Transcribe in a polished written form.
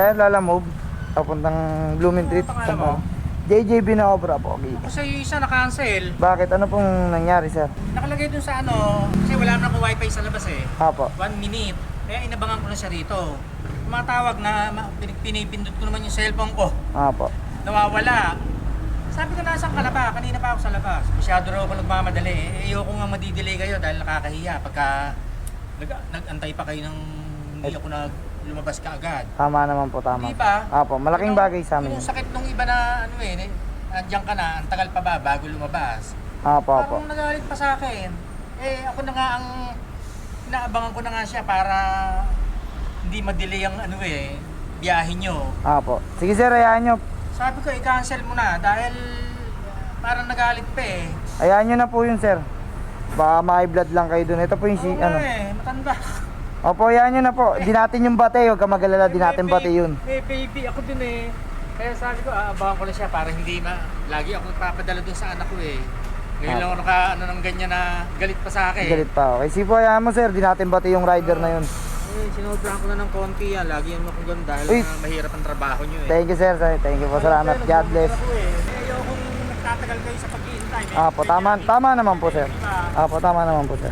sir, lalamove. Papuntang Blooming Street. Ano pangalan mo? JJB na obra po. Okay. Kasi yung isa na-cancel. Bakit? Ano pong nangyari, sir? Nakalagay dun sa ano, kasi wala na akong wifi sa labas eh. Apo. 1 minute. Kaya inabangan ko na siya rito. Tumatawag na pinipindot ko naman yung cellphone ko. Apo. Nawawala. Sabi ko, nasaan ka na ba? Kanina pa ako sa labas. Masyado raw ako nagmamadali. Ayoko nga madidelay kayo dahil nakakahiya pagka nag-antay pa kayo ng hindi ako lumabas ka agad. Tama naman po, tama. Di ba? Apo, malaking bagay sa amin. Yung sakit nung iba na ano eh, andiyan ka na, ang tagal pa ba bago lumabas? Apo, apo. Parang nagalit pa sa akin. Eh ako na nga ang inaabangan ko na nga siya para hindi ma-delay ang ano eh, biyahe nyo. Apo. Sige sir, hayaan nyo. Sabi ko, i-cancel mo na dahil parang nagalit pa eh. Hayaan nyo na po yun, sir. Baka may blood lang kayo dun. Ito po yung Oo ano. eh, matanda. Opo, hayaan nyo na po. Di natin yung bate. Huwag ka mag-alala. Di natin bate yun. May baby ako dun eh. Kaya sabi ko, aabangan ko na siya para hindi lagi ako nagpapadala dun sa anak ko eh. Ngayon lang ako ano ng ganyan na galit pa sa akin. Galit pa. Okay. Sige po, hayaan mo, sir. Di natin bate yung rider na yun. Eh, sinobrahan ko na ng konti yan. Lagi yan ako ganun dahil Uy. mahirap ang trabaho nyo eh. Thank you, sir. Thank you po. Salamat. God bless. Ayokong nagtatagal kayo sa paghihintay. Apo, tama naman po, sir. Apo, tama naman po, sir.